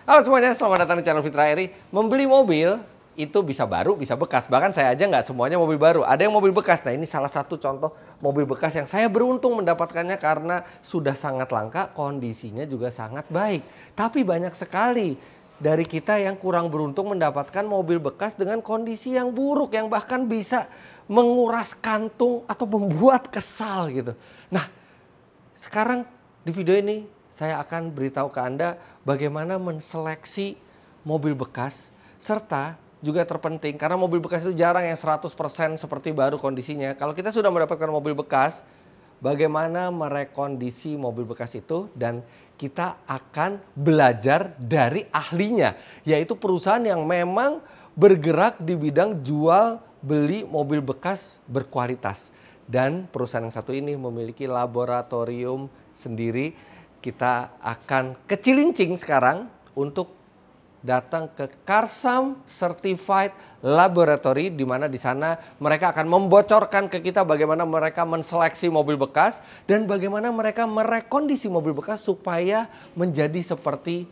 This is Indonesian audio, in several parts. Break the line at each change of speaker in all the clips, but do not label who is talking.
Halo semuanya, selamat datang di channel Fitra Eri. Membeli mobil itu bisa baru, bisa bekas. Bahkan saya aja nggak semuanya mobil baru. Ada yang mobil bekas. Nah ini salah satu contoh mobil bekas yang saya beruntung mendapatkannya karena sudah sangat langka, kondisinya juga sangat baik. Tapi banyak sekali dari kita yang kurang beruntung mendapatkan mobil bekas dengan kondisi yang buruk, yang bahkan bisa menguras kantung atau membuat kesal gitu. Nah, sekarang di video ini saya akan beritahu ke Anda bagaimana menseleksi mobil bekas, serta juga terpenting karena mobil bekas itu jarang yang 100% seperti baru kondisinya. Kalau kita sudah mendapatkan mobil bekas, bagaimana merekondisi mobil bekas itu, dan kita akan belajar dari ahlinya, yaitu perusahaan yang memang bergerak di bidang jual beli mobil bekas berkualitas. Dan perusahaan yang satu ini memiliki laboratorium sendiri. Kita akan ke Cilincing sekarang untuk datang ke Karsam Certified Laboratory, di mana di sana mereka akan membocorkan ke kita bagaimana mereka menseleksi mobil bekas dan bagaimana mereka merekondisi mobil bekas supaya menjadi seperti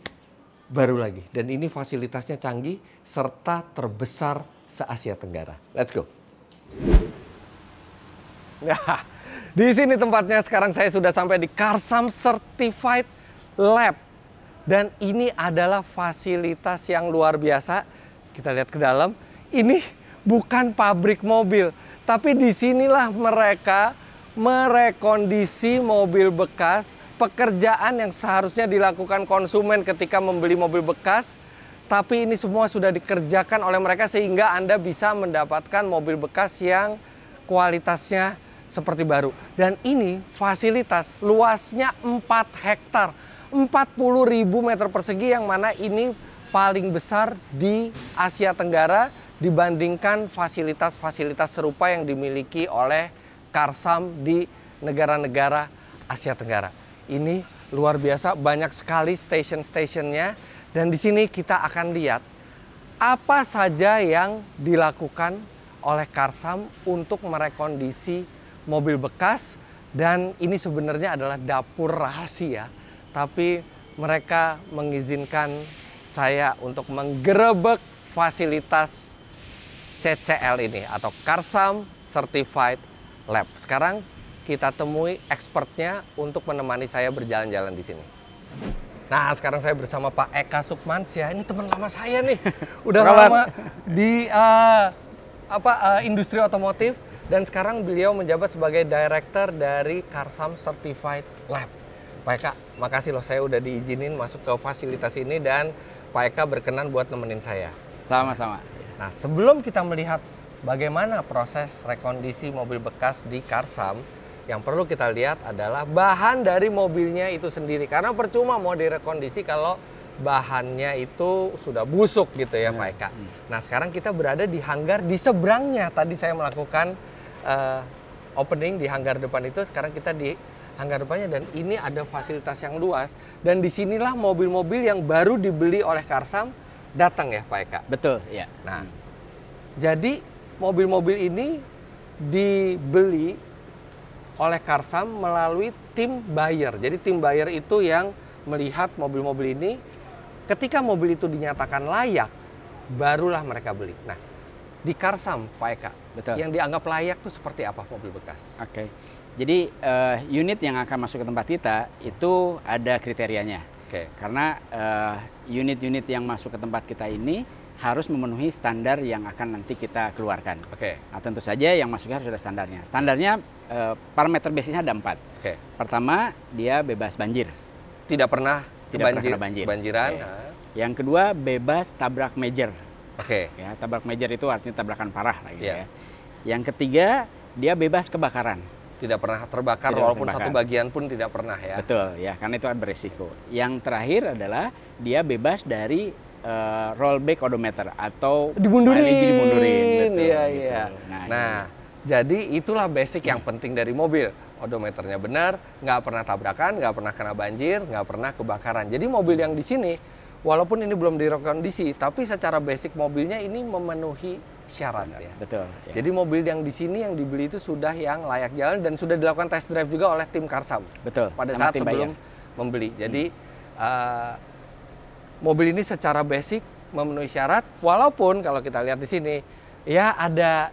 baru lagi. Dan ini fasilitasnya canggih serta terbesar se-Asia Tenggara. Let's go. Nah, di sini tempatnya. Sekarang saya sudah sampai di Karsam Certified Lab. Dan ini adalah fasilitas yang luar biasa. Kita lihat ke dalam. Ini bukan pabrik mobil, tapi disinilah mereka merekondisi mobil bekas. Pekerjaan yang seharusnya dilakukan konsumen ketika membeli mobil bekas, tapi ini semua sudah dikerjakan oleh mereka sehingga Anda bisa mendapatkan mobil bekas yang kualitasnya seperti baru. Dan ini fasilitas luasnya 4 hektar, 40.000 meter persegi, yang mana ini paling besar di Asia Tenggara dibandingkan fasilitas-fasilitas serupa yang dimiliki oleh Karsam di negara-negara Asia Tenggara. Ini luar biasa, banyak sekali station-stationnya, dan di sini kita akan lihat apa saja yang dilakukan oleh Karsam untuk merekondisi mobil bekas. Dan ini sebenarnya adalah dapur rahasia, tapi mereka mengizinkan saya untuk menggerebek fasilitas CCL ini atau Karsam Certified Lab. Sekarang kita temui expertnya untuk menemani saya berjalan-jalan di sini. Nah, sekarang saya bersama Pak Eka Sukmansyah. Ini teman lama saya nih. Udah lama di industri otomotif. Dan sekarang beliau menjabat sebagai director dari Karsam Certified Lab. Pak Eka, makasih loh, saya udah diizinin masuk ke fasilitas ini dan Pak Eka berkenan buat nemenin saya.
Sama-sama.
Nah, sebelum kita melihat bagaimana proses rekondisi mobil bekas di Karsam, yang perlu kita lihat adalah bahan dari mobilnya itu sendiri. Karena percuma mau direkondisi kalau bahannya itu sudah busuk gitu ya, Pak Eka. Nah, sekarang kita berada di hanggar di seberangnya. Tadi saya melakukan opening di hanggar depan itu, sekarang kita di hanggar depannya, dan ini ada fasilitas yang luas, dan disinilah mobil-mobil yang baru dibeli oleh Karsam datang ya Pak Eka?
Betul, ya.
Nah, jadi mobil-mobil ini dibeli oleh Karsam melalui tim buyer. Jadi tim buyer itu yang melihat mobil-mobil ini, ketika mobil itu dinyatakan layak, barulah mereka beli. Nah, di Karsam, Pak Eka,
betul,
yang dianggap layak itu seperti apa mobil bekas?
Oke. Jadi unit yang akan masuk ke tempat kita itu ada kriterianya.
Oke.
Karena unit-unit yang masuk ke tempat kita ini harus memenuhi standar yang akan nanti kita keluarkan.
Oke.
Nah, tentu saja yang masuknya harus ada standarnya. Standarnya parameter basisnya ada 4.
Oke.
Pertama, dia bebas banjir.
Tidak pernah
kena banjir.
Banjiran.
Yang kedua, bebas tabrak major.
Oke.
Ya, tabrak major itu artinya tabrakan parah lah gitu
Yeah.
ya. Yang ketiga, dia bebas kebakaran.
Tidak pernah terbakar, walaupun satu bagian pun tidak pernah ya.
Betul ya, karena itu beresiko. Yang terakhir adalah dia bebas dari rollback odometer atau
dimundurin.
Betul,
iya,
gitu.
iya. Nah, jadi itulah basic yang penting dari mobil. Odometernya benar, nggak pernah tabrakan, nggak pernah kena banjir, nggak pernah kebakaran. Jadi mobil yang di sini, walaupun ini belum direkondisi, tapi secara basic mobilnya ini memenuhi syarat ya.
Betul. Ya.
Jadi mobil yang di sini yang dibeli itu sudah yang layak jalan dan sudah dilakukan test drive juga oleh tim Karsam.
Betul.
Pada saat sebelum membeli. Jadi mobil ini secara basic memenuhi syarat, walaupun kalau kita lihat di sini ya ada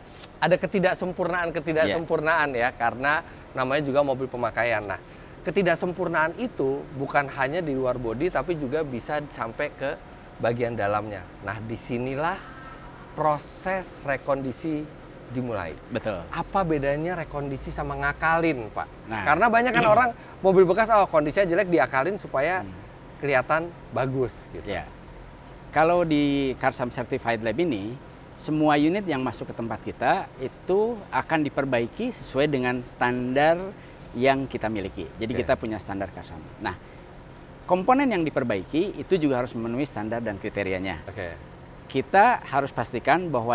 ketidaksempurnaan ya, karena namanya juga mobil pemakaian. Nah, ketidaksempurnaan itu bukan hanya di luar bodi tapi juga bisa sampai ke bagian dalamnya. Nah, disinilah proses rekondisi dimulai.
Betul.
Apa bedanya rekondisi sama ngakalin, Pak?
Nah,
karena banyak kan orang mobil bekas, kondisinya jelek diakalin supaya kelihatan bagus gitu.
Ya. Kalau di Karsam Certified Lab ini, semua unit yang masuk ke tempat kita itu akan diperbaiki sesuai dengan standar yang kita miliki. Jadi kita punya standar Karsam. Nah, komponen yang diperbaiki itu juga harus memenuhi standar dan kriterianya. Kita harus pastikan bahwa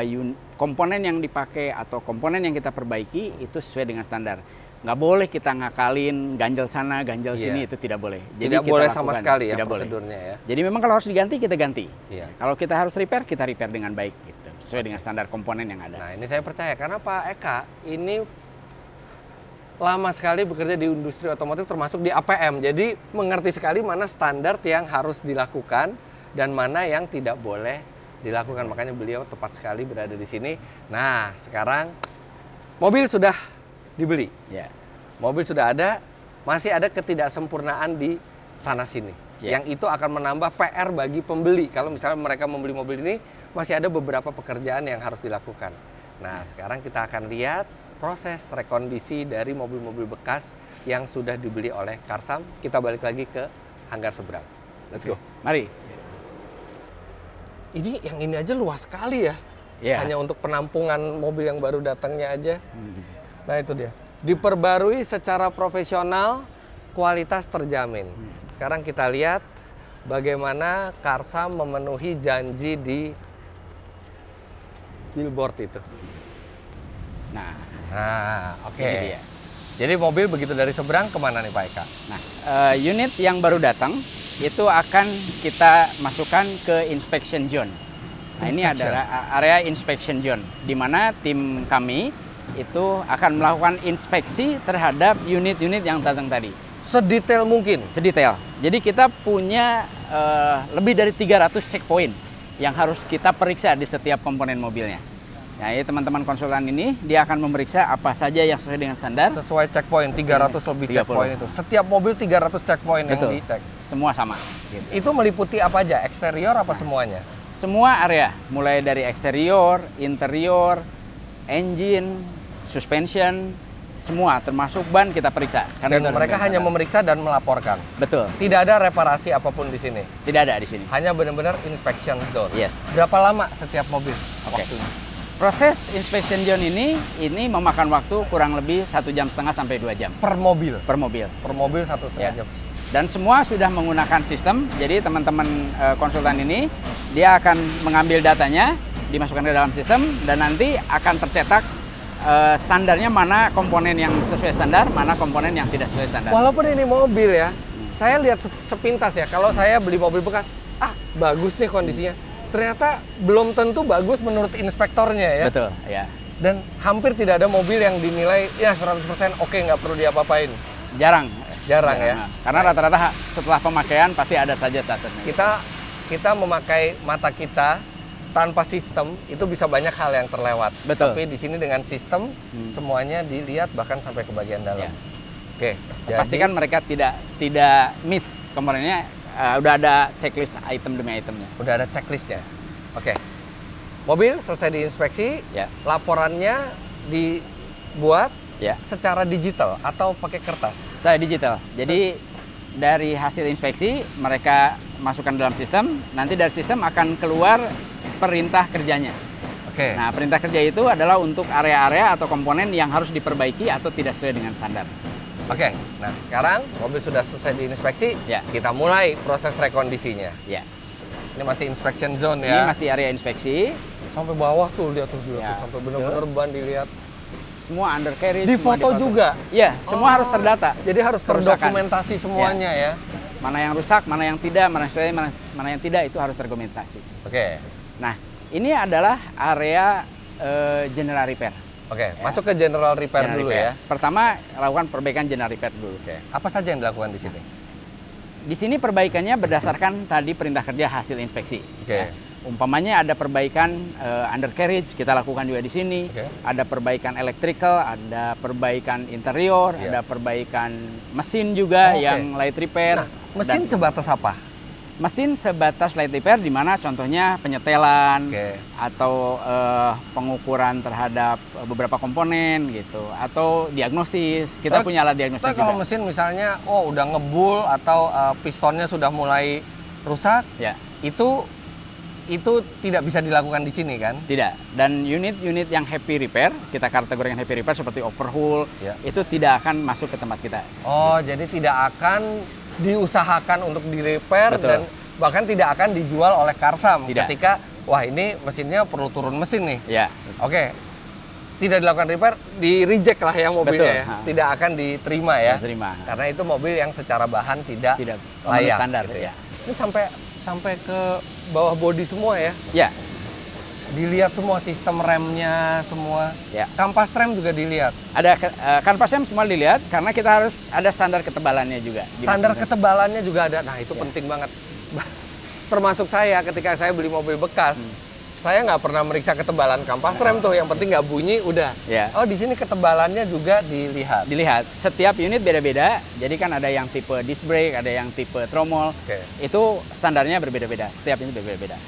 komponen yang dipakai atau komponen yang kita perbaiki itu sesuai dengan standar. Nggak boleh kita ngakalin, ganjel sana, ganjel sini, itu tidak boleh. Jadi
tidak boleh sama sekali ya prosedurnya ya.
Jadi memang kalau harus diganti, kita ganti.
Kalau
kita harus repair, kita repair dengan baik, gitu, sesuai dengan standar komponen yang ada.
Nah, ini saya percaya karena Pak Eka ini lama sekali bekerja di industri otomotif termasuk di APM. Jadi mengerti sekali mana standar yang harus dilakukan dan mana yang tidak boleh dilakukan. Makanya beliau tepat sekali berada di sini. Nah, sekarang mobil sudah dibeli. Mobil sudah ada, masih ada ketidaksempurnaan di sana sini. Yang itu akan menambah PR bagi pembeli. Kalau misalnya mereka membeli mobil ini, masih ada beberapa pekerjaan yang harus dilakukan. Nah, sekarang kita akan lihat proses rekondisi dari mobil-mobil bekas yang sudah dibeli oleh Karsam. Kita balik lagi ke hanggar seberang. Let's go.
Mari.
Ini yang ini aja luas sekali ya. Hanya untuk penampungan mobil yang baru datangnya aja. Nah, itu dia. Diperbarui secara profesional, kualitas terjamin. Sekarang kita lihat bagaimana Karsam memenuhi janji di billboard itu. Nah, oke. Jadi mobil begitu dari seberang kemana nih Pak Eka?
Nah, unit yang baru datang itu akan kita masukkan ke inspection zone. Nah, ini adalah area inspection zone, di mana tim kami itu akan melakukan inspeksi terhadap unit-unit yang datang tadi.
Sedetail mungkin?
Sedetail. Jadi kita punya lebih dari 300 checkpoint yang harus kita periksa di setiap komponen mobilnya. Nah, ya, teman-teman konsultan ini, dia akan memeriksa apa saja yang sesuai dengan standar.
Sesuai checkpoint, 300 lebih checkpoint itu. Setiap mobil 300 checkpoint yang dicek?
Semua sama.
Gitu. Itu meliputi apa aja? Eksterior apa semuanya?
Semua area, mulai dari eksterior, interior, engine, suspension, semua termasuk ban kita periksa.
Dan mereka hanya memeriksa dan melaporkan.
Betul.
Tidak ada reparasi apapun di sini.
Tidak ada di sini.
Hanya benar-benar inspection zone.
Yes.
Berapa lama setiap mobil? Waktunya?
Proses inspection zone ini memakan waktu kurang lebih 1,5 jam sampai 2 jam.
Per mobil?
Per mobil.
Per mobil 1,5 jam.
Dan semua sudah menggunakan sistem. Jadi teman-teman konsultan ini, dia akan mengambil datanya, dimasukkan ke dalam sistem, dan nanti akan tercetak standarnya mana komponen yang sesuai standar, mana komponen yang tidak sesuai standar.
Walaupun ini mobil ya, saya lihat sepintas ya, kalau saya beli mobil bekas, bagus nih kondisinya. Ternyata belum tentu bagus menurut inspektornya ya.
Betul, ya.
Dan hampir tidak ada mobil yang dinilai ya 100% oke, nggak perlu diapa-apain.
Jarang
ya.
Karena rata-rata setelah pemakaian pasti ada saja catatan.
Kita memakai mata kita tanpa sistem itu bisa banyak hal yang terlewat.
Betul.
Tapi di sini dengan sistem semuanya dilihat bahkan sampai ke bagian dalam. Oke.
Pastikan mereka tidak miss komponennya. Udah ada checklist item demi itemnya.
Udah ada checklistnya. Oke. Mobil selesai diinspeksi, laporannya dibuat secara digital atau pakai kertas?
Saya digital. Jadi dari hasil inspeksi mereka masukkan dalam sistem. Nanti dari sistem akan keluar perintah kerjanya. Nah, perintah kerja itu adalah untuk area-area atau komponen yang harus diperbaiki atau tidak sesuai dengan standar.
Nah sekarang mobil sudah selesai diinspeksi, kita mulai proses rekondisinya. Ini masih inspection zone ya?
Ini masih area inspeksi.
Sampai bawah tuh, lihat tuh, sampai benar-benar ban dilihat.
Semua undercarriage.
Di foto juga?
Iya, semua harus terdata.
Jadi harus terdokumentasi semuanya ya?
Mana yang rusak, mana yang tidak, mana yang tidak, itu harus terdokumentasi. Nah, ini adalah area general repair.
Masuk ke general repair dulu ya.
Pertama, lakukan perbaikan general repair dulu.
Apa saja yang dilakukan di sini?
Di sini perbaikannya berdasarkan tadi perintah kerja hasil inspeksi.
Oke.
Umpamanya ada perbaikan undercarriage, kita lakukan juga di sini. Ada perbaikan electrical, ada perbaikan interior, ada perbaikan mesin juga yang light repair.
Nah, mesin sebatas apa?
Mesin sebatas light repair, di mana contohnya penyetelan atau pengukuran terhadap beberapa komponen gitu, atau diagnosis. Kita punya alat diagnosis juga.
Kalau mesin misalnya, udah ngebul atau pistonnya sudah mulai rusak, itu tidak bisa dilakukan di sini kan?
Tidak. Dan unit-unit yang happy repair, kita kategorikan happy repair seperti overhaul, itu tidak akan masuk ke tempat kita.
Oh, jadi tidak akan diusahakan untuk di-repair dan bahkan tidak akan dijual oleh Karsam ketika, wah ini mesinnya perlu turun mesin nih.
Ya.
Oke. Tidak dilakukan repair, di-reject lah yang mobilnya ya. Tidak akan diterima ya. Karena itu mobil yang secara bahan tidak layak.
Standar
gitu ya. Ini sampai ke bawah bodi semua ya?
Ya.
Dilihat semua sistem remnya semua. Ya. Kampas rem juga dilihat.
Ada kampas rem semua dilihat karena kita harus ada standar ketebalannya juga.
Standar ketebalannya juga ada. Nah itu penting banget. Termasuk saya ketika saya beli mobil bekas, saya nggak pernah meriksa ketebalan kampas rem tuh. Yang penting nggak bunyi udah. Ya. Oh di sini ketebalannya juga dilihat.
Dilihat. Setiap unit beda-beda. Jadi kan ada yang tipe disc brake, ada yang tipe tromol. Itu standarnya berbeda-beda. Setiap unit berbeda-beda.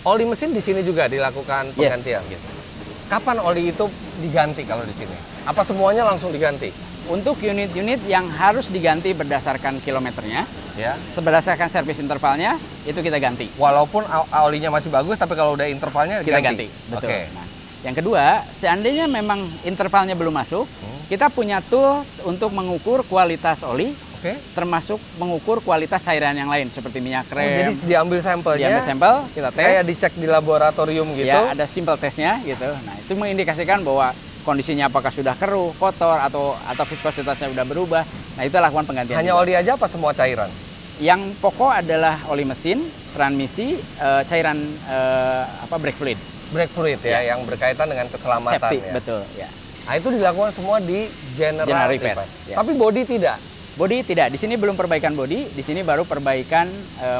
Oli mesin di sini juga dilakukan penggantian. Gitu. Kapan oli itu diganti kalau di sini? Apa semuanya langsung diganti?
Untuk unit-unit yang harus diganti berdasarkan kilometernya, berdasarkan servis intervalnya, itu kita ganti.
Walaupun olinya masih bagus, tapi kalau udah intervalnya
kita ganti. Betul. Nah, yang kedua, seandainya memang intervalnya belum masuk, kita punya tools untuk mengukur kualitas oli, termasuk mengukur kualitas cairan yang lain seperti minyak rem.
Jadi diambil sampelnya,
kita tes.
Kayak dicek di laboratorium gitu.
Ya, ada simple testnya gitu. Nah, itu mengindikasikan bahwa kondisinya apakah sudah keruh, kotor, atau viskositasnya sudah berubah. Nah, itu lakukan penggantian.
Hanya oli aja apa semua cairan?
Yang pokok adalah oli mesin, transmisi, cairan brake fluid.
Brake fluid yang berkaitan dengan keselamatan.
Safety, betul. Ya.
Nah, itu dilakukan semua di general repair. Tapi body tidak.
Body tidak. Di sini belum perbaikan body, di sini baru perbaikan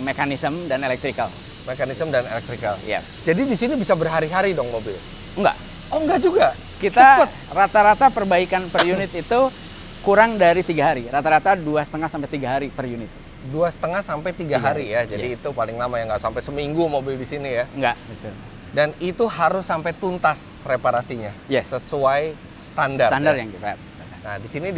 mekanisme dan electrical.
Mekanisme dan electrical.
Ya.
Jadi di sini bisa berhari-hari dong mobil?
Enggak.
Oh, enggak juga.
Kita rata-rata perbaikan per unit itu kurang dari 3 hari. Rata-rata 2,5 sampai 3 hari per unit.
2,5 sampai 3 hari ya. Jadi itu paling lama ya, nggak sampai seminggu mobil di sini ya.
Enggak, betul.
Dan itu harus sampai tuntas reparasinya. Sesuai standar.
Standar yang kita.
Nah, di sini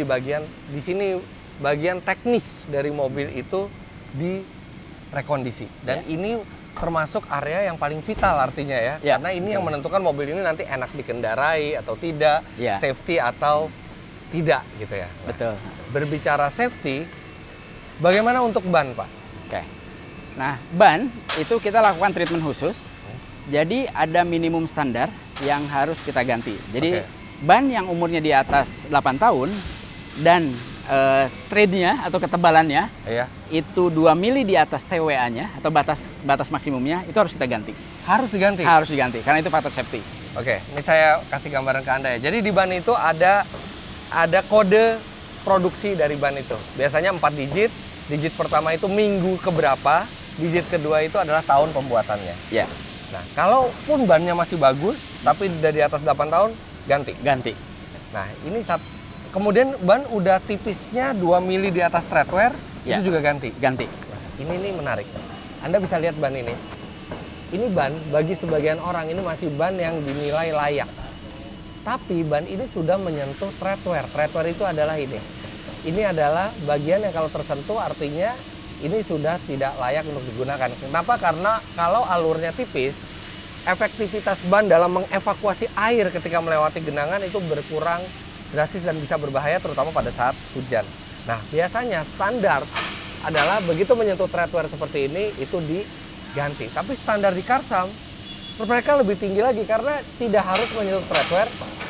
bagian teknis dari mobil itu direkondisi. Dan ini termasuk area yang paling vital artinya ya. Karena ini yang menentukan mobil ini nanti enak dikendarai atau tidak, safety atau tidak gitu ya. Nah,
betul.
Berbicara safety, bagaimana untuk ban, Pak?
Oke. Nah, ban itu kita lakukan treatment khusus. Jadi ada minimum standar yang harus kita ganti. Jadi ban yang umurnya di atas 8 tahun dan trade-nya atau ketebalannya itu 2 mili di atas TWA-nya atau batas maksimumnya, itu harus kita ganti.
Harus diganti?
Harus diganti, karena itu faktor safety.
Oke, ini saya kasih gambaran ke Anda ya. Jadi di ban itu ada kode produksi dari ban itu. Biasanya 4 digit. Digit pertama itu minggu keberapa, digit kedua itu adalah tahun pembuatannya.
Ya.
Nah, kalaupun bannya masih bagus, tapi udah di atas 8 tahun, ganti.
Ganti.
Nah, ini kemudian ban udah tipisnya 2 mili di atas treadwear, itu juga ganti?
Ganti.
Nah, ini menarik. Anda bisa lihat ban ini. Ini ban, bagi sebagian orang, ini masih ban yang dinilai layak. Tapi ban ini sudah menyentuh treadwear. Treadwear itu adalah ini. Ini adalah bagian yang kalau tersentuh artinya ini sudah tidak layak untuk digunakan. Kenapa? Karena kalau alurnya tipis, efektivitas ban dalam mengevakuasi air ketika melewati genangan itu berkurang drastis dan bisa berbahaya terutama pada saat hujan. Nah, biasanya standar adalah begitu menyentuh treadwear seperti ini itu diganti. Tapi standar di Karsam mereka lebih tinggi lagi karena tidak harus menyentuh treadwear.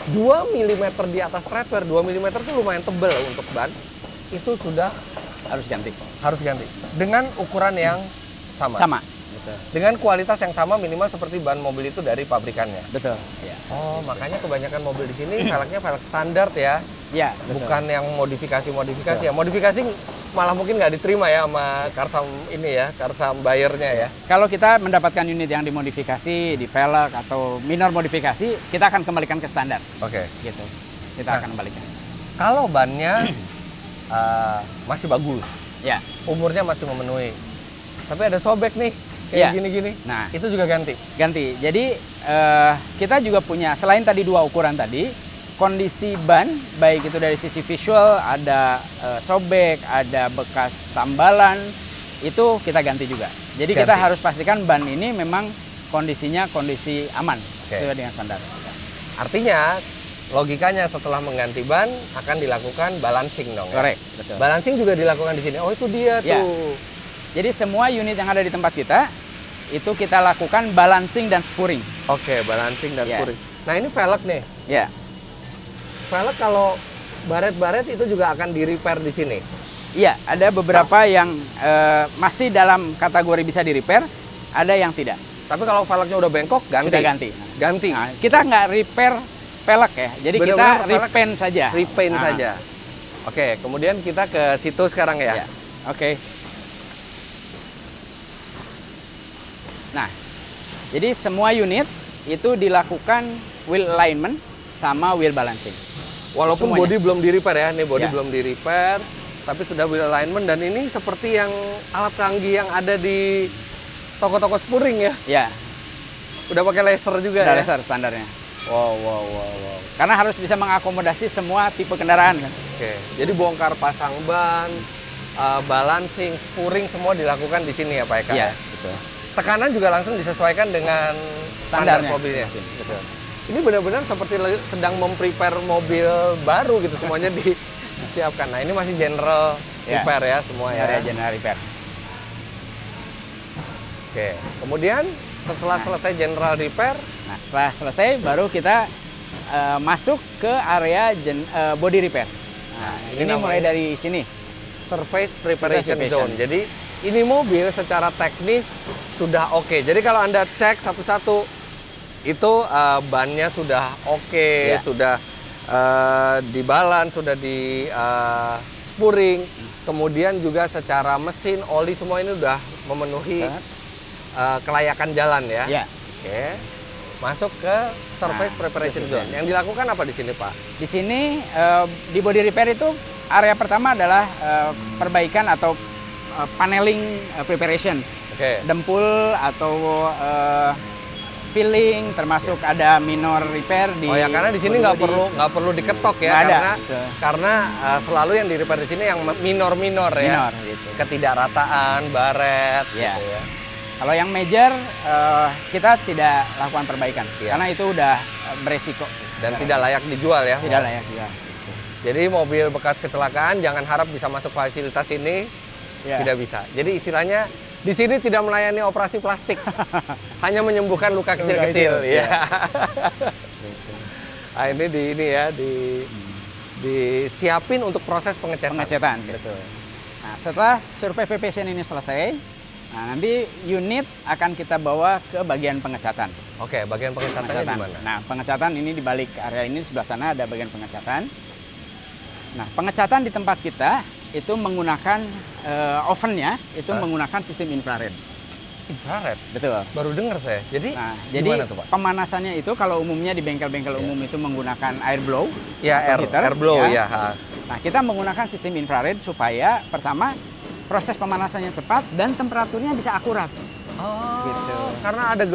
2 mm di atas treadwear, 2 mm itu lumayan tebal untuk ban. Itu sudah
harus ganti.
Harus ganti. Dengan ukuran yang sama.
Sama.
Betul. Dengan kualitas yang sama minimal seperti ban mobil itu dari pabrikannya.
Betul. Ya.
Oh, makanya kebanyakan mobil di sini velgnya velg standar ya.
Iya.
Bukan yang modifikasi-modifikasi ya. Modifikasi malah mungkin nggak diterima ya sama Karsam ini ya, Karsam buyer-nya ya.
Kalau kita mendapatkan unit yang dimodifikasi, di velg atau minor modifikasi, kita akan kembalikan ke standar.
Oke.
Gitu. Kita akan kembalikan.
Kalau bannya masih bagus,
Ya.
umurnya masih memenuhi, tapi ada sobek nih, kayak
Ya.
gini-gini,
Nah,
itu juga ganti?
ganti. Jadi kita juga punya, selain tadi 2 ukuran tadi, kondisi ban, baik itu dari sisi visual, ada sobek, ada bekas tambalan, itu kita ganti juga. Jadi kita harus pastikan ban ini memang kondisinya kondisi aman, sesuai dengan standar.
Artinya, logikanya setelah mengganti ban, akan dilakukan balancing dong ya?
Correct, betul.
Balancing juga dilakukan di sini, oh itu dia
Ya.
tuh.
Jadi semua unit yang ada di tempat kita, itu kita lakukan balancing dan spuring.
Oke, balancing dan
Ya.
spuring. Nah ini velg nih,
Ya.
velg kalau baret-baret itu juga akan di-repair di sini?
Iya, ada beberapa yang masih dalam kategori bisa di-repair, ada yang tidak.
Tapi kalau velgnya udah bengkok, ganti?
Kita ganti.
Ganti?
Nah, kita nggak repair velg ya, jadi
Benar-benar
kita repaint saja.
Repaint
Nah,
saja. Oke, kemudian kita ke situ sekarang ya?
Ya. Oke. Nah, jadi semua unit itu dilakukan wheel alignment sama wheel balancing.
Walaupun
Semuanya.
body belum di-repair ya, nih body
Ya.
belum di-repair, tapi sudah wheel alignment dan ini seperti yang alat canggih yang ada di toko-toko spuring ya.
Ya,
Udah pakai laser juga
udah
ya.
laser standarnya.
Wow, wow, wow, wow.
Karena harus bisa mengakomodasi semua tipe kendaraan kan.
Oke, jadi bongkar pasang ban, balancing, spuring semua dilakukan di sini ya Pak Eka?
Iya,
Ya?
betul.
Tekanan juga langsung disesuaikan dengan standar
Standarnya.
mobilnya.
Betul.
Ini benar-benar seperti sedang memprepare mobil baru gitu, semuanya disiapkan. Nah ini masih general
Ya.
repair ya semua ya.
Area general repair.
Oke, kemudian setelah selesai general repair,
Nah, setelah selesai baru kita masuk ke area body repair. Nah,
ini
ini
namanya
mulai dari sini.
surface preparation
Surface
zone. Jadi ini mobil secara teknis sudah oke. Jadi kalau Anda cek satu-satu itu bannya sudah oke,
Ya.
sudah dibalan, sudah di spuring, kemudian juga secara mesin, oli semua ini sudah memenuhi kelayakan jalan ya.
Ya.
Oke. Masuk ke surface preparation zone. Yang dilakukan apa di sini, Pak?
Di sini di body repair itu area pertama adalah perbaikan atau paneling preparation.
Oke.
Dempul atau filling, termasuk ada minor repair di.
Oh ya, karena di sini nggak perlu diketok ya,
Nggak ada.
karena selalu yang di repair di sini yang minor ya,
minor gitu.
ketidakrataan, baret,
Ya.
gitu ya.
Kalau yang major kita tidak lakukan perbaikan
Iya.
karena itu udah beresiko
Dan tidak layak dijual ya.
tidak layak juga.
Jadi mobil bekas kecelakaan jangan harap bisa masuk fasilitas ini,
Ya.
tidak bisa. Jadi istilahnya di sini tidak melayani operasi plastik, hanya menyembuhkan luka kecil-kecil.
itu,
Ya. Nah, ini disiapin untuk proses pengecetan.
Pengecetan, betul. Nah, setelah survei preparation ini selesai, nah nanti unit akan kita bawa ke bagian pengecatan.
Oke, bagian pengecatannya di mana?
Nah, pengecatan ini di balik area ini sebelah sana ada bagian pengecatan. Nah, pengecatan di tempat kita itu menggunakan ovennya itu menggunakan sistem infrared.
Infrared.
Betul.
Baru dengar saya. Jadi
Nah,
gimana
jadi
tuh, Pak?
pemanasannya itu kalau umumnya di bengkel-bengkel umum itu menggunakan air blow.
Ya,
atau heater,
air blow
ya.
ya. Ha.
Nah, kita menggunakan sistem infrared supaya pertama proses pemanasannya cepat dan temperaturnya bisa akurat.
Oh,
Gitu.
karena ada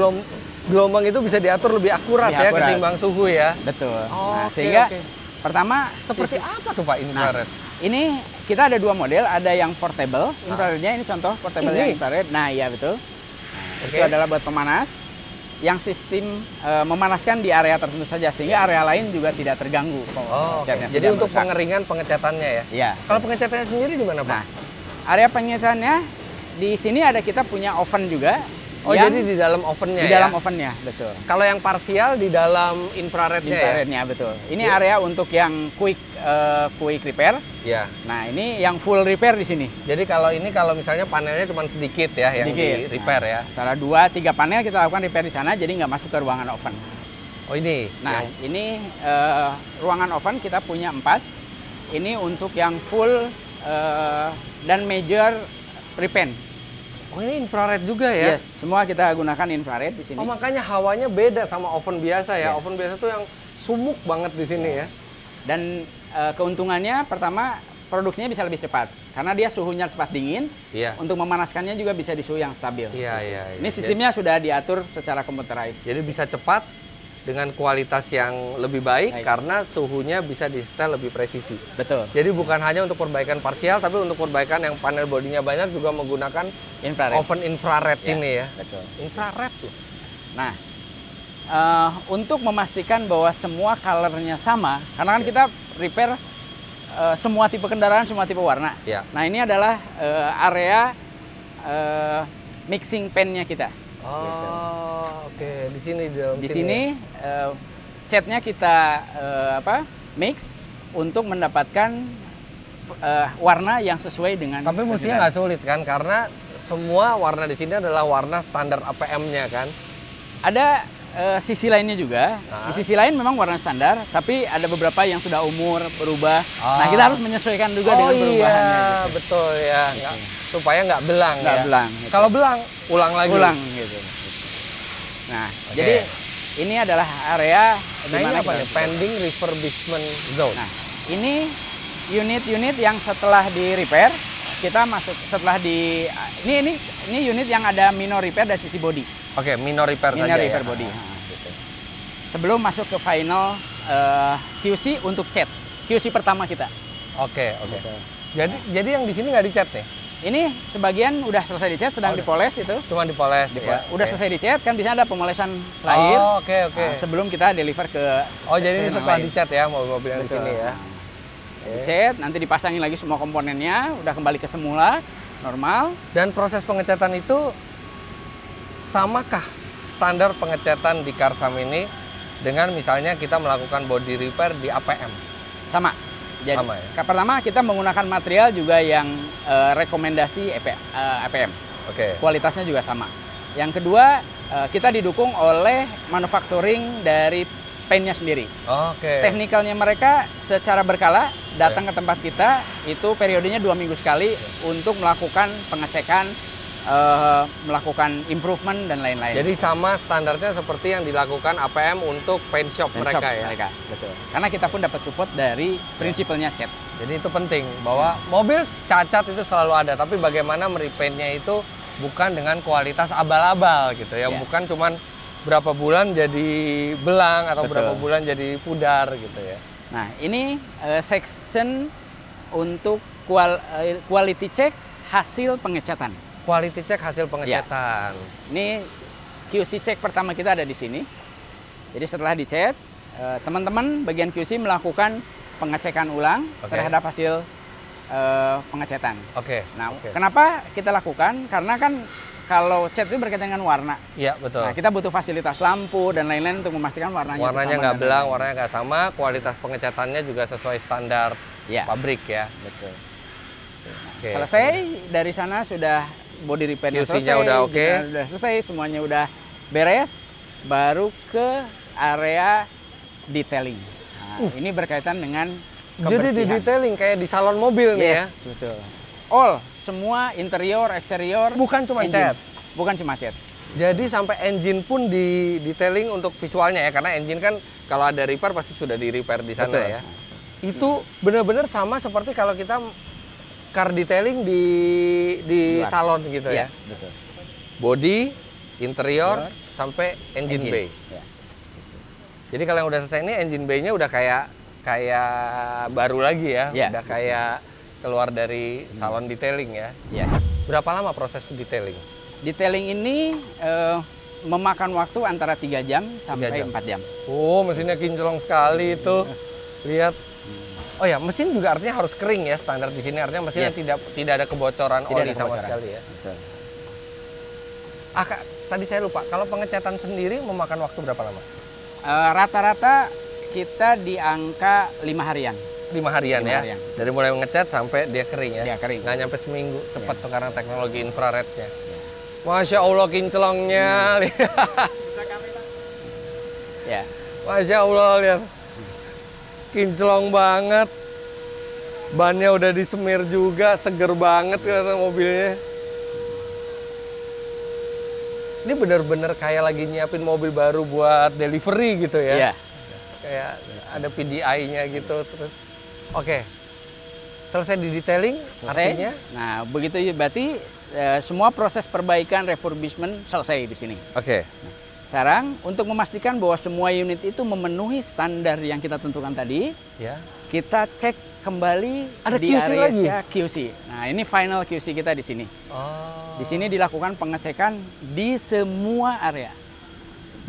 gelombang itu bisa diatur lebih akurat
Lebih
ya
akurat.
ketimbang suhu ya.
Betul.
Oh,
Nah,
oke,
sehingga
oke.
pertama
Seperti apa tuh Pak infrared?
ini kita ada 2 model, ada yang portable, infrarednya ini contoh portable yang
Ini?
infrared. Nah, iya betul.
Oke.
Itu adalah buat pemanas yang sistem memanaskan di area tertentu saja sehingga area lain juga tidak terganggu.
Oh, oke.
Catnya
Jadi
tidak
untuk
merusak.
pengeringan pengecatannya ya.
Iya.
Kalau pengecatannya sendiri di mana, Pak?
Nah, area pengecatannya di sini ada kita punya oven juga.
Oh,
yang
jadi di dalam ovennya
di
ya?
dalam ovennya, betul.
Kalau yang parsial di dalam infrarednya
Infrarednya betul. Ini area untuk yang quick repair.
ya? Ya.
Nah, ini yang full repair di sini.
Jadi kalau misalnya panelnya cuma sedikit ya yang di repair ya.
Antara 2-3 panel kita lakukan repair di sana, jadi nggak masuk ke ruangan oven.
Oh ini.
Nah, ini ruangan oven kita punya 4. Ini untuk yang full dan major repaint.
Oh, ini infrared juga ya?
Yes, semua kita gunakan infrared di sini.
Oh, makanya hawanya beda sama oven biasa ya.
Iya.
Oven biasa tuh yang sumuk banget di sini ya.
Dan keuntungannya pertama produksinya bisa lebih cepat karena dia suhunya cepat dingin.
Iya.
Untuk memanaskannya juga bisa di suhu yang stabil.
Iya, iya.
Ini sistemnya sudah diatur secara computerized.
Jadi bisa cepat dengan kualitas yang lebih baik karena suhunya bisa disetel lebih presisi.
Betul.
Jadi bukan hanya untuk perbaikan parsial, tapi untuk perbaikan yang panel bodinya banyak juga menggunakan
Infrared.
oven infrared
Ya,
ini ya.
betul.
Infrared loh.
Nah, untuk memastikan bahwa semua colornya sama, karena kan kita repair semua tipe kendaraan, semua tipe warna.
Ya.
Nah, ini adalah area mixing pen-nya kita.
Oh, oke. Di sini di dalam
Di
sini.
sini catnya kita mix untuk mendapatkan warna yang sesuai dengan.
Tapi mestinya nggak sulit kan, karena semua warna di sini adalah warna standar APM-nya kan.
Ada sisi lainnya juga.
Nah.
Di sisi lain memang warna standar, tapi ada beberapa yang sudah umur berubah. Nah, kita harus menyesuaikan juga dengan perubahannya.
Iya,
Gitu.
betul ya. Supaya nggak belang
Nggak
ya.
belang, gitu.
Kalau belang, ulang lagi.
Ulang gitu. Nah,
Oke.
jadi ini adalah area di
Nah, ini
mana
apa
kita-
nih? Pending refurbishment zone.
Nah, ini unit-unit yang setelah di repair kita masuk setelah di ini unit yang ada minor repair dari sisi body.
Oke, minor repair
Minor
saja
repair
ya.
body. Gitu. Sebelum masuk ke final QC untuk cat. QC pertama kita.
Oke, oke.
Gitu.
Jadi yang di sini nggak dicat nih?
Ini sebagian udah selesai dicat, sedang dipoles itu.
Cuma dipoles ya.
Udah
Oke.
selesai dicat, kan bisa ada pemolesan lahir.
Oh, oke, oke.
Nah, sebelum kita deliver ke
Oh, jadi ini
yang
setelah
lain.
dicat ya mobil-mobil yang di
Betul.
sini ya.
Dicat, nanti dipasangin lagi semua komponennya, udah kembali ke semula, normal.
Dan proses pengecatan itu samakah standar pengecatan di Karsam ini dengan misalnya kita melakukan body repair di APM?
Sama. Jadi,
Sama ya?
pertama kita menggunakan material juga yang rekomendasi APM.
Oke.
Kualitasnya juga sama. Yang kedua, kita didukung oleh manufacturing dari paintnya sendiri.
Oke.
Teknikalnya mereka secara berkala datang ke tempat kita, itu periodenya 2 minggu sekali untuk melakukan pengecekan, melakukan improvement dan lain-lain.
Jadi sama standarnya seperti yang dilakukan APM untuk paint shop
Dan
mereka
shop
ya.
mereka, betul. Karena kita pun dapat support dari prinsipalnya cat.
Jadi itu penting bahwa mobil cacat itu selalu ada, tapi bagaimana merepaintnya itu bukan dengan kualitas abal-abal gitu ya,
Ya.
bukan cuman berapa bulan jadi belang atau
Betul.
berapa bulan jadi pudar gitu ya.
Nah, ini section untuk quality check hasil pengecatan.
Quality check hasil pengecatan.
Ini QC check pertama kita ada di sini. Jadi setelah dicat, teman-teman bagian QC melakukan pengecekan ulang
Oke.
terhadap hasil pengecatan.
Oke.
Nah,
oke.
kenapa kita lakukan? Karena kan kalau cat itu berkaitan dengan warna.
Iya, betul.
Nah, kita butuh fasilitas lampu dan lain-lain untuk memastikan warnanya itu
Warnanya
sama
nggak
dan
belang,
lain-lain.
warnanya nggak sama, kualitas pengecatannya juga sesuai standar
Ya,
pabrik ya.
betul.
Oke.
Selesai dari sana sudah body repair-nya
QC-nya
selesai,
udah oke.
udah selesai, semuanya udah beres, baru ke area detailing. Nah, ini berkaitan dengan
Jadi di
kebersihan.
detailing kayak di salon mobil nih ya.
Yes, betul. All, semua interior, eksterior.
Bukan cuma
engine.
cat.
Bukan cuma cat.
Jadi sampai engine pun di detailing untuk visualnya ya, karena engine kan kalau ada repair pasti sudah di repair di sana
Betul.
ya. Itu benar-benar sama seperti kalau kita car detailing di
Luar.
salon gitu ya.
Iya, betul.
Body, interior,
Interior,
sampai engine bay.
Ya.
Jadi kalau yang udah selesai ini engine bay-nya udah kayak baru lagi ya,
Iya.
udah kayak keluar dari salon detailing ya.
Yes.
Berapa lama proses detailing?
Detailing ini memakan waktu antara 3 jam sampai
3 jam.
4 jam.
Oh, mesinnya kinclong sekali itu. Lihat. Oh ya, mesin juga artinya harus kering ya, standar di sini artinya mesinnya
Yes.
tidak ada kebocoran
Tidak
oli
ada
sama
kebocoran.
sekali ya.
Betul.
Kak, tadi saya lupa, kalau pengecatan sendiri memakan waktu berapa lama?
Rata-rata kita di angka 5 harian.
5 harian
5
ya.
harian.
Dari mulai mengecat sampai dia kering ya.
Dia kering.
Nggak nyampe seminggu, cepat
Ya.
tuh karena teknologi infrarednya. Masya Allah kinclongnya.
Ya.
Masya Allah lihat. Kinclong banget. Bannya udah disemir juga, seger banget kelihatan mobilnya. Ini bener-bener kayak lagi nyiapin mobil baru buat delivery gitu ya?
Iya.
Kayak ada PDI-nya gitu, terus oke. Selesai di detailing, artinya?
Nah, begitu berarti semua proses perbaikan refurbishment selesai di sini.
Oke.
Sekarang untuk memastikan bahwa semua unit itu memenuhi standar yang kita tentukan tadi,
Ya.
kita cek kembali
Ada
di
QC
area
lagi?
QC. Nah, ini final QC kita di sini.
Oh.
Di sini dilakukan pengecekan di semua area.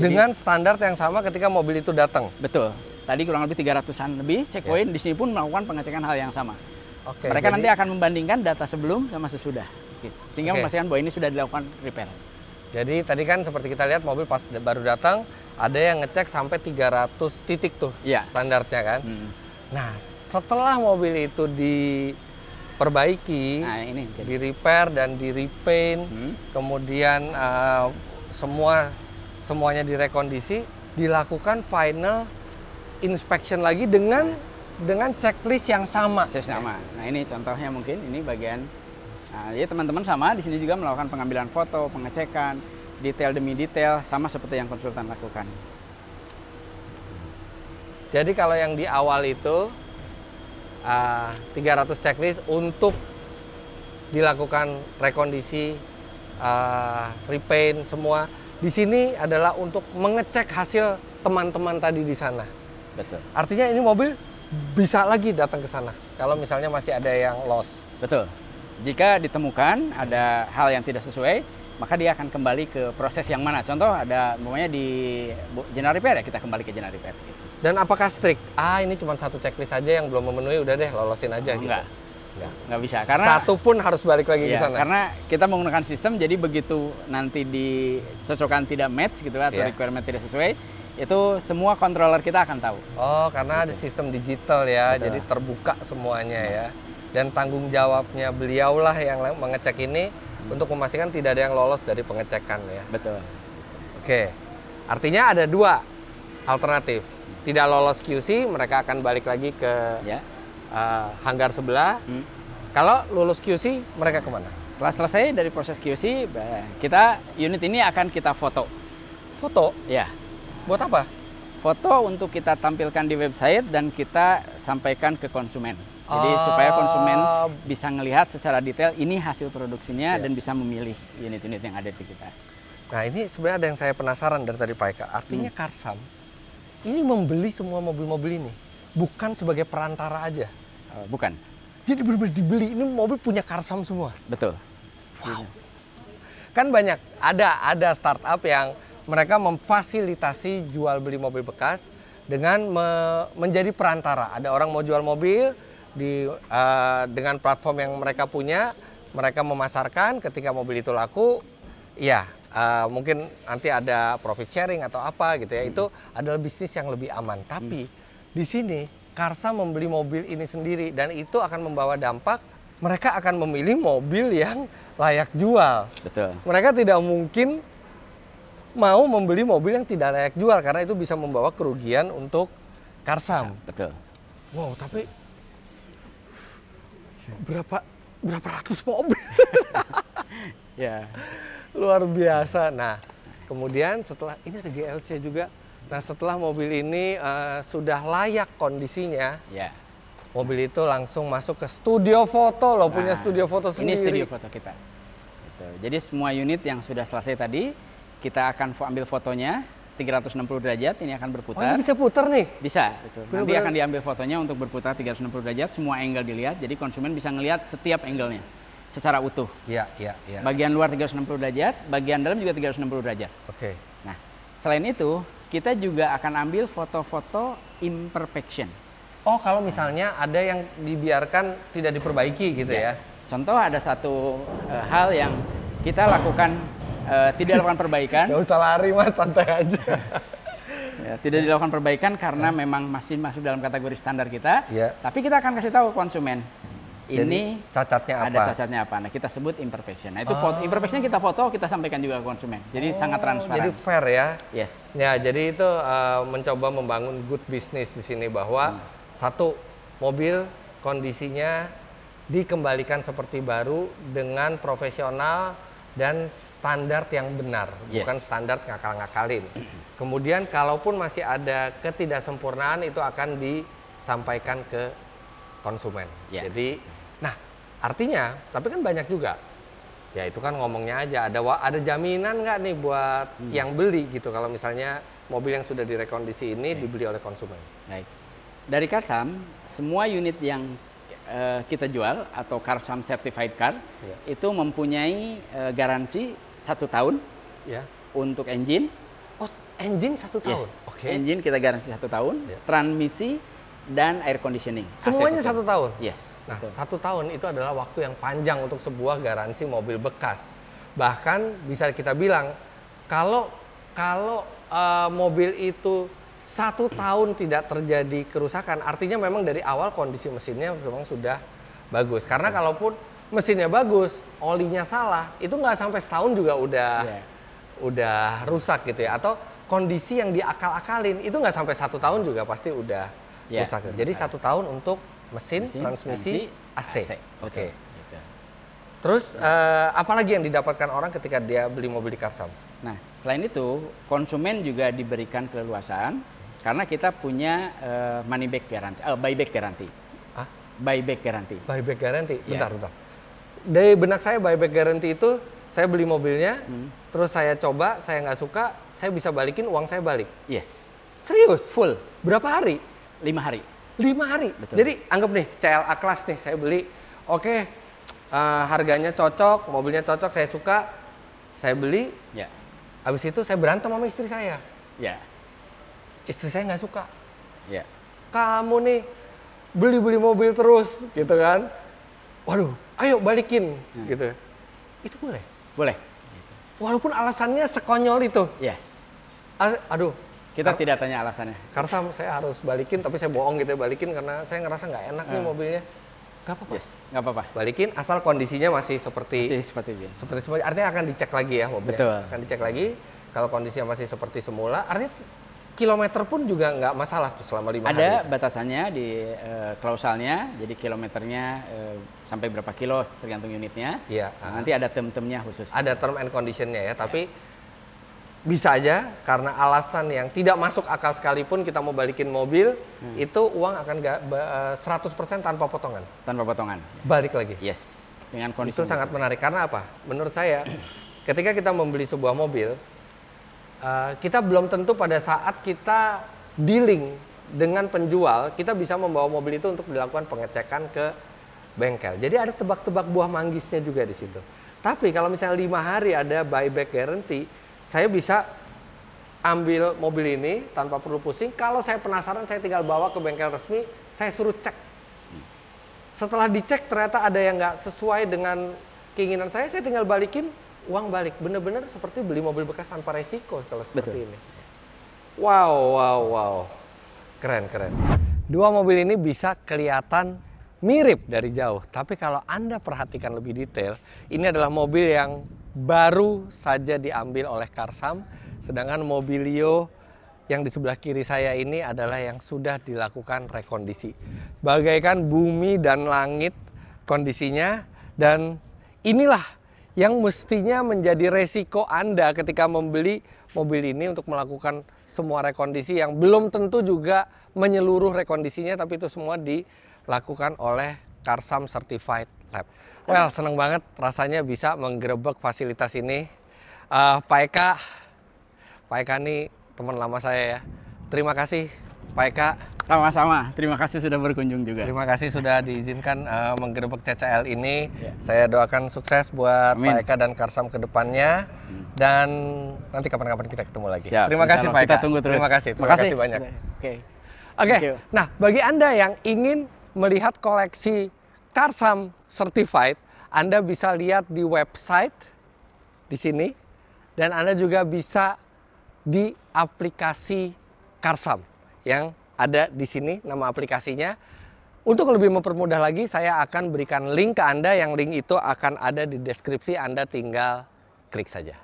Dengan standar yang sama ketika mobil itu datang.
Betul. Tadi kurang lebih 300-an lebih checkpoint, di sini pun melakukan pengecekan hal yang sama.
Oke.
Mereka nanti akan membandingkan data sebelum sama sesudah. Sehingga
Oke.
memastikan bahwa ini sudah dilakukan repair.
Jadi tadi kan seperti kita lihat mobil pas baru datang, ada yang ngecek sampai 300 titik tuh
Iya.
standarnya kan. Nah, setelah mobil itu diperbaiki,
Nah, ini.
di repair dan di repaint, kemudian semuanya direkondisi, dilakukan final inspection lagi dengan checklist yang sama.
Sama. Nah, ini contohnya mungkin ini bagian. Nah, ya teman-teman sama di sini juga melakukan pengambilan foto, pengecekan, detail demi detail sama seperti yang konsultan lakukan.
Jadi kalau yang di awal itu 300 checklist untuk dilakukan rekondisi, repaint semua. Di sini adalah untuk mengecek hasil teman-teman tadi di sana.
Betul.
Artinya ini mobil bisa lagi datang ke sana kalau misalnya masih ada yang loss.
Betul. Jika ditemukan ada hal yang tidak sesuai, maka dia akan kembali ke proses yang mana. Contoh ada umpamanya di general repair, ya kita kembali ke general repair.
Dan apakah strict? Ini cuma satu checklist saja yang belum memenuhi, udah deh lolosin aja gitu.
Enggak bisa. Karena
satu pun harus balik lagi ke sana.
Karena kita menggunakan sistem, jadi begitu nanti dicocokkan tidak match gitu atau requirement tidak sesuai, itu semua controller kita akan tahu.
Oh, karena ada sistem digital ya,
Betul.
jadi terbuka semuanya ya. Dan tanggung jawabnya beliaulah yang mengecek ini untuk memastikan tidak ada yang lolos dari pengecekan ya.
Betul.
Oke, artinya ada dua alternatif. Tidak lolos QC, mereka akan balik lagi ke hanggar sebelah. Kalau lulus QC, mereka kemana?
Setelah selesai dari proses QC, unit ini akan kita foto.
Foto?
Ya.
Buat apa?
Foto untuk kita tampilkan di website dan kita sampaikan ke konsumen. Jadi supaya konsumen bisa melihat secara detail ini hasil produksinya dan bisa memilih unit-unit yang ada di kita.
Nah, ini sebenarnya ada yang saya penasaran dari tadi Pak Eka. Artinya Karsam ini membeli semua mobil-mobil ini, bukan sebagai perantara aja.
Bukan.
Jadi benar-benar dibeli, ini mobil punya Karsam semua.
Betul.
Wow. Kan banyak, ada startup yang mereka memfasilitasi jual beli mobil bekas dengan menjadi perantara. Ada orang mau jual mobil dengan platform yang mereka punya, mereka memasarkan. Ketika mobil itu laku, mungkin nanti ada profit sharing atau apa gitu ya. Itu adalah bisnis yang lebih aman. Tapi di sini Karsam membeli mobil ini sendiri dan itu akan membawa dampak mereka akan memilih mobil yang layak jual.
Betul.
Mereka tidak mungkin mau membeli mobil yang tidak layak jual karena itu bisa membawa kerugian untuk Karsam.
Betul.
Wow, tapi berapa ratus mobil?
Ya.
Luar biasa. Nah, kemudian setelah ini ada GLC juga. Nah, setelah mobil ini sudah layak kondisinya, mobil itu langsung masuk ke studio foto loh, punya studio foto sendiri.
Ini studio foto kita. Gitu. Jadi semua unit yang sudah selesai tadi, kita akan ambil fotonya 360 derajat, ini akan berputar.
Oh, ini bisa putar nih?
Bisa. Gitu. Nanti akan diambil fotonya untuk berputar 360 derajat, semua angle dilihat, jadi konsumen bisa ngelihat setiap angle-nya secara utuh.
Iya.
Bagian luar 360 derajat, bagian dalam juga 360 derajat.
Oke.
Nah, selain itu, kita juga akan ambil foto-foto imperfection.
Oh, kalau misalnya ada yang dibiarkan tidak diperbaiki gitu ya?
Contoh ada satu hal yang kita lakukan tidak dilakukan perbaikan.
Nggak usah lari mas, santai aja.
Tidak dilakukan perbaikan karena memang masih masuk dalam kategori standar kita. Tapi kita akan kasih tahu konsumen. Ini
cacatnya apa?
Ada cacatnya apa? Nah, kita sebut imperfection. Nah, itu imperfection kita foto, kita sampaikan juga ke konsumen. Jadi sangat transparan.
Jadi fair ya?
Yes.
Ya, jadi itu mencoba membangun good business di sini bahwa satu, mobil kondisinya dikembalikan seperti baru dengan profesional dan standar yang benar, bukan standar ngakal-ngakalin. Kemudian kalaupun masih ada ketidaksempurnaan itu akan disampaikan ke konsumen. Jadi, nah artinya, tapi kan banyak juga. Ya itu kan ngomongnya aja, ada jaminan nggak nih buat yang beli gitu kalau misalnya mobil yang sudah direkondisi ini dibeli oleh konsumen.
Baik. Dari Karsam, semua unit yang kita jual atau Karsam Certified Car itu mempunyai garansi 1 tahun untuk engine.
Oh, engine 1 tahun?
Engine kita garansi 1 tahun, transmisi dan air conditioning.
Semuanya 1 tahun?
Yes.
Nah, 1 tahun itu adalah waktu yang panjang untuk sebuah garansi mobil bekas. Bahkan bisa kita bilang kalau mobil itu 1 tahun tidak terjadi kerusakan, artinya memang dari awal kondisi mesinnya memang sudah bagus. Karena kalaupun mesinnya bagus, olinya salah, itu nggak sampai setahun juga udah rusak gitu ya. Atau kondisi yang diakal-akalin, itu nggak sampai 1 tahun juga pasti udah rusak. Jadi 1 tahun untuk mesin, transmisi, AC. Oke. Terus apalagi yang didapatkan orang ketika dia beli mobil di Karsam?
Nah, selain itu konsumen juga diberikan keleluasaan karena kita punya money back guarantee, buyback guarantee. Buyback guarantee.
Buyback guarantee. Bentar. Dari benak saya buyback guarantee itu saya beli mobilnya, terus saya coba, saya nggak suka, saya bisa balikin uang saya balik.
Yes.
Serius?
Full.
Berapa hari?
5 hari.
5 hari. Betul. Jadi anggap nih CLA kelas nih saya beli, oke, harganya cocok, mobilnya cocok, saya suka, saya beli. Habis itu saya berantem sama istri saya. Istri saya nggak suka. Kamu nih beli mobil terus, gitu kan? Waduh, ayo balikin, gitu. Itu boleh?
Boleh.
Walaupun alasannya sekonyol itu.
Yes.
Aduh.
Kita tidak tanya alasannya.
Karsam, saya harus balikin, tapi saya bohong gitu ya, balikin karena saya ngerasa nggak enak nih mobilnya. Nggak apa-apa.
Yes, nggak apa-apa.
Balikin asal kondisinya masih seperti artinya akan dicek lagi ya mobilnya.
Betul.
Akan dicek lagi. Kalau kondisinya masih seperti semula, artinya kilometer pun juga nggak masalah tuh selama 5 hari.
Ada batasannya di klausalnya, jadi kilometernya sampai berapa kilo tergantung unitnya. Nanti ada term-termnya khusus.
Ada term and conditionnya ya, tapi bisa aja karena alasan yang tidak masuk akal sekalipun kita mau balikin mobil, itu uang akan 100% tanpa potongan.
Tanpa potongan.
Balik lagi.
Yes. Dengan kondisi
itu sangat menarik karena apa? Menurut saya, ketika kita membeli sebuah mobil, kita belum tentu pada saat kita dealing dengan penjual, kita bisa membawa mobil itu untuk dilakukan pengecekan ke bengkel. Jadi ada tebak-tebak buah manggisnya juga di situ. Tapi kalau misalnya 5 hari ada buyback guarantee, saya bisa ambil mobil ini tanpa perlu pusing. Kalau saya penasaran, saya tinggal bawa ke bengkel resmi, saya suruh cek. Setelah dicek ternyata ada yang nggak sesuai dengan keinginan saya tinggal balikin, uang balik. Bener-bener seperti beli mobil bekas tanpa resiko kalau seperti ini. Wow. Keren. Dua mobil ini bisa kelihatan mirip dari jauh. Tapi kalau Anda perhatikan lebih detail, ini adalah mobil yang baru saja diambil oleh Karsam. Sedangkan Mobilio yang di sebelah kiri saya ini adalah yang sudah dilakukan rekondisi. Bagaikan bumi dan langit kondisinya. Dan inilah yang mestinya menjadi resiko Anda ketika membeli mobil ini untuk melakukan semua rekondisi yang belum tentu juga menyeluruh rekondisinya, tapi itu semua dilakukan oleh Karsam Certified Lab. Well, senang banget rasanya bisa menggerebek fasilitas ini. Pak Eka nih teman lama saya ya. Terima kasih Pak Eka.
Sama-sama, terima kasih sudah berkunjung juga.
Terima kasih sudah diizinkan menggerebek CCL ini. Saya doakan sukses buat Pak Eka dan Karsam ke depannya. Dan nanti kapan-kapan kita ketemu lagi.
Siap.
Terima kasih Pak Eka.
Kita tunggu terus.
Terima kasih banyak.
Oke.
Nah bagi Anda yang ingin melihat koleksi Karsam Certified, Anda bisa lihat di website di sini. Dan Anda juga bisa di aplikasi Karsam yang ada di sini nama aplikasinya. Untuk lebih mempermudah lagi, saya akan berikan link ke Anda, yang link itu akan ada di deskripsi. Anda tinggal klik saja.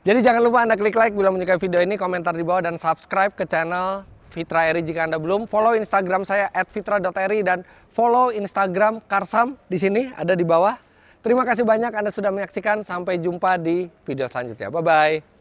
Jadi jangan lupa Anda klik like bila menyukai video ini, komentar di bawah, dan subscribe ke channel @fitraeri jika Anda belum. Follow Instagram saya @fitra.eri dan follow Instagram Karsam di sini ada di bawah. Terima kasih banyak Anda sudah menyaksikan. Sampai jumpa di video selanjutnya. Bye bye.